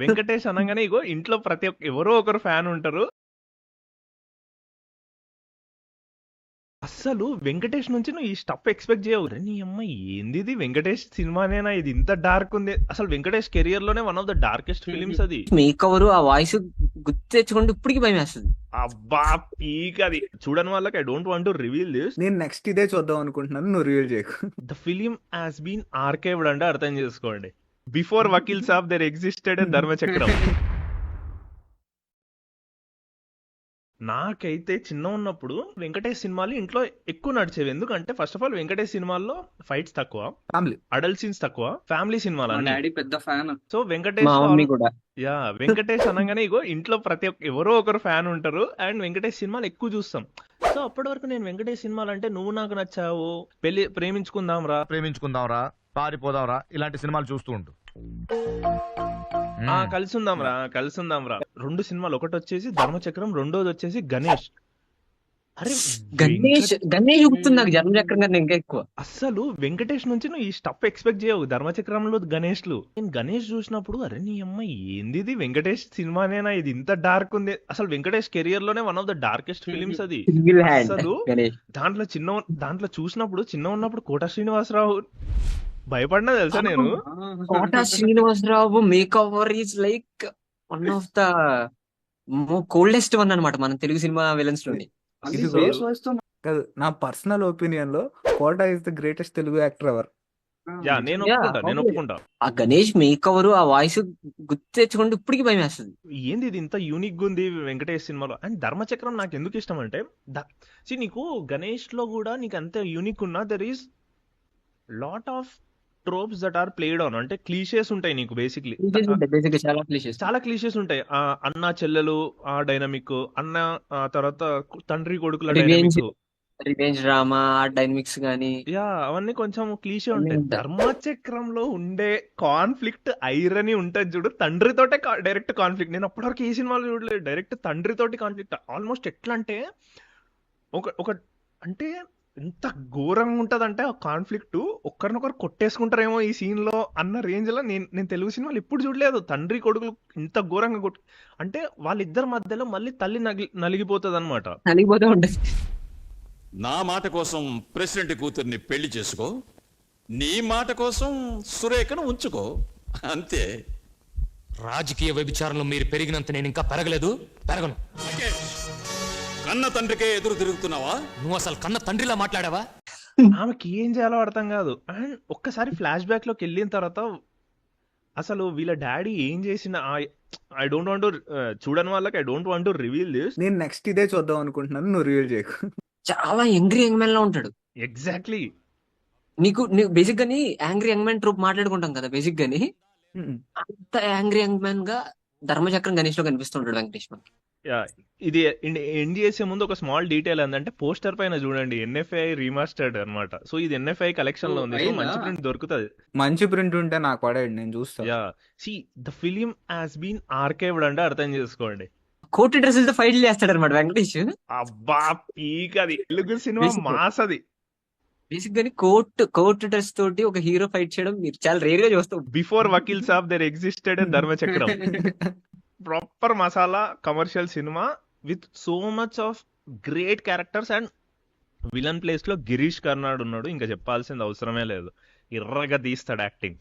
వెంకటేష్ అనంగానే ఇగో ఇంట్లో ప్రతి ఎవరో ఒకరు ఫ్యాన్ ఉంటారు. అస్సలు వెంకటేష్ నుంచి నువ్వు ఈ స్టఫ్ ఎక్స్పెక్ట్ చేయవు. అరే నీ అమ్మ ఏంది ఇది, వెంకటేష్ సినిమానేనా ఇది, ఇంత డార్క్ ఉంది. అసలు వెంకటేష్ కెరియర్ లోనే one of the darkest films అది. మేక్ ఓవర్ ఆ వాయిస్ గుర్తు తెచ్చుకుంటే ఇప్పటికి భయం వేస్తుంది. అబ్బా పీక్ అది. చూడని వాళ్ళకి I don't want to reveal this. నేను నెక్స్ట్ ఇదే చూద్దాం అనుకుంటున్నాను, నువ్వు రివీల్ చేయకు. The film has been archived అంటే అర్థం చేసుకోండి. Before Vakeel Saab there existed Dharmachakram. నాకైతే చిన్న ఉన్నప్పుడు వెంకటేష్ సినిమాలు ఇంట్లో ఎక్కువ నడిచేవి. ఎందుకంటే ఫస్ట్ ఆఫ్ ఆల్ వెంకటేష్ సినిమాల్లో ఫైట్స్ తక్కువ, ఫ్యామిలీ అడల్ట్ సీన్స్ తక్కువ, ఫ్యామిలీ సినిమాలు మా అన్ని. డాడీ పెద్ద ఫ్యాన్. సో మా వెంకటేష్ మమ్మీ కూడా. వెంకటేష్ అనగానే ఇగో ఇంట్లో ప్రతి ఎవరో ఒకరు ఫ్యాన్ ఉంటారు అండ్ వెంకటేష్ సినిమాలు ఎక్కువ చూస్తాం. సో అప్పటి వరకు నేను వెంకటేష్ సినిమాలు అంటే నువ్వు నాకు నచ్చావు, ప్రేమించుకుందాంరా, పారిపోదాంరా, ఇలాంటి సినిమాలు చూస్తూ ఉంటూ కలిసి ఉందాంరా 2 సినిమాలు. ఒకటి వచ్చేసి ధర్మచక్రం, రెండోది వచ్చేసి గణేష్. అరే గణేష్ చూపుతుంది నాకు జన్మచక్రం కన్నా ఇంకా ఎక్కువ. అస్సలు వెంకటేష్ నుంచి నువ్వు ఈ స్టఫ్ ఎక్స్పెక్ట్ చేయవు. ధర్మచక్రంలో గణేష్లు నేను గణేష్ చూసినప్పుడు అరే నీ అమ్మ ఏంది ఇది, వెంకటేష్ సినిమానేనా ఇది, ఇంత డార్క్ ఉంది. అసలు వెంకటేష్ కెరియర్ లోనే one of the darkest films అది. సింగిల్ హ్యాండ్ అసలు గణేష్. దాంట్లో చూసినప్పుడు చిన్న ఉన్నప్పుడు కోట శ్రీనివాసరావు భయపడినా తెలుసా నేను. Kota Srinivasarao make over is like one of the coldest one అనమాట మన తెలుగు సినిమా విలన్స్ లోని. ఇది కాదు, నా పర్సనల్ ఒపీనియన్ లో Kota is the greatest Telugu actor ever. నేను ఒప్పుకుంటా. ఆ గణేష్ మేక్ ఓవర్ ఆ వాయిస్ గుర్తు తెచ్చుకుంటే ఇప్పటికి భయం వేస్తుంది. ఏంది ఇది ఇంత యూనిక్ గా ఉంది వెంకటేష్ సినిమాలో. అండ్ ధర్మచక్రం నాకు ఎందుకు ఇష్టం అంటే నీకు గణేష్ లో కూడా నీకు అంత యూనిక్ ఉన్నా there is lot of tropes that are played on. అంటే క్లీషేస్ ఉంటాయి నీకు బేసిక్లీ, చాలా క్లీషేస్ ఉంటాయి. అన్న చెల్లెలు ఆ డైనమిక్, అన్న తర్వాత తండ్రి కొడుకుల డైనమిక్, రివెంజ్ డ్రామా డైనమిక్స్ గానీ అవన్నీ కొంచెం క్లీషే ఉంటాయి. ఉంటాయి. ధర్మచక్రంలో ఉండే కాన్ఫ్లిక్ట్ ఐరనీ ఉంటది చూడు, తండ్రితోటే డైరెక్ట్ కాన్ఫ్లిక్ట్. నేను అప్పటివరకు ఏ సినిమాలు చూడలేదు, డైరెక్ట్ తండ్రితోటి కాన్ఫ్లిక్ట్. ఆల్మోస్ట్ ఎట్లా అంటే ఒక అంటే ఎంత ఘోరంగా ఉంటదంటే ఆ కాన్ఫ్లిక్ట్, ఒకరినొకరు కొట్టేసుకుంటారేమో ఈ సీన్ లో అన్న రేంజ్ లో నేను తెలుగు సినిమాలు ఎప్పుడు చూడలేదు. తండ్రి కొడుకులు ఇంత ఘోరంగా అంటే వాళ్ళిద్దరి మధ్యలో మళ్ళీ తల్లి నలిగిపోతుంది అనమాట. నలిగిపోతూ ఉంటుంది. నా మాట కోసం ప్రెసిడెంట్ కూతుర్ని పెళ్లి చేసుకో, నీ మాట కోసం సురేఖను ఉంచుకో, అంతే. రాజకీయ వ్యభిచారంలో మీరు పెరిగినంత నేను ఇంకా పెరగలేదు, పెరగను. కన్న తండ్రికే ఎదురు తిరుగుతున్నావా? నువ్వు అసలు కన్న తండ్రిలా మాట్లాడావా? ఆమెకి ఏం చేయాలో అర్థం కాదు. అండ్ ఒక్కసారి ఫ్లాష్ బ్యాక్ లోకి వెళ్ళిన తర్వాత అసలు వీళ్ళ డాడీ ఏం చేసిన ఐ డోంట్ వాంట్ టు చూడని వాళ్ళకి I don't want to reveal this. నేను నెక్స్ట్ ఇదే చూద్దాం అనుకుంటున్నాను, నువ్వు రివీల్ చేయకు. చాలా యంగ్రీ యంగ్ మ్యాన్ లా ఉంటాడు. ఎగ్జాక్ట్లీ. నీకు బేసిక్ గానీ యాంగ్రీ యంగ్ మ్యాన్ ట్రూప్ మాట్లాడుకుంటాం కదా బేసిక్ గానీ, అంత యాంగ్రీ యంగ్ మ్యాన్ గా ధర్మచక్రం గణేష్ లో కనిపిస్తుంటాడు వెంకటేష్ మనకి. ఇది ఎండ్ చేసే ముందు ఒక స్మాల్ డీటెయిల్ ఏంటంటే పోస్టర్ పైన చూడండి ఎన్ఎఫ్ఐ రీమాస్టర్డ్ అన్నమాట. సో ఇది ఎన్ఎఫ్ఐ కలెక్షన్ లో ఉంది, సో మంచి ప్రింట్ దొరుకుతుంది. మంచి ప్రింట్ ఉంటే నాకు పడేయండి, నేను చూస్తా. The film has been archived అంటే అర్థం చేసుకోండి. కోటి డ్రెస్సులతో ఫైట్లు చేస్తాడు అనమాట వెంకటేష్. అబ్బా పీక్ అది, తెలుగు సినిమా మాస్ అది. బేసిక్ గానీ కోర్ట్ డ్రెస్ తోటి ఒక హీరో ఫైట్ చేయడం మీరు చాలా రేర్ గా చూస్తాం. Before Vakeel Saab there existed Dharmachakram. Proper masala commercial cinema with so much of great characters. And villain place లో గిరీష్ కర్నాడ్ ఉన్నాడు, ఇంకా చెప్పాల్సింది అవసరమే లేదు. ఎర్రగా తీస్తాడు యాక్టింగ్.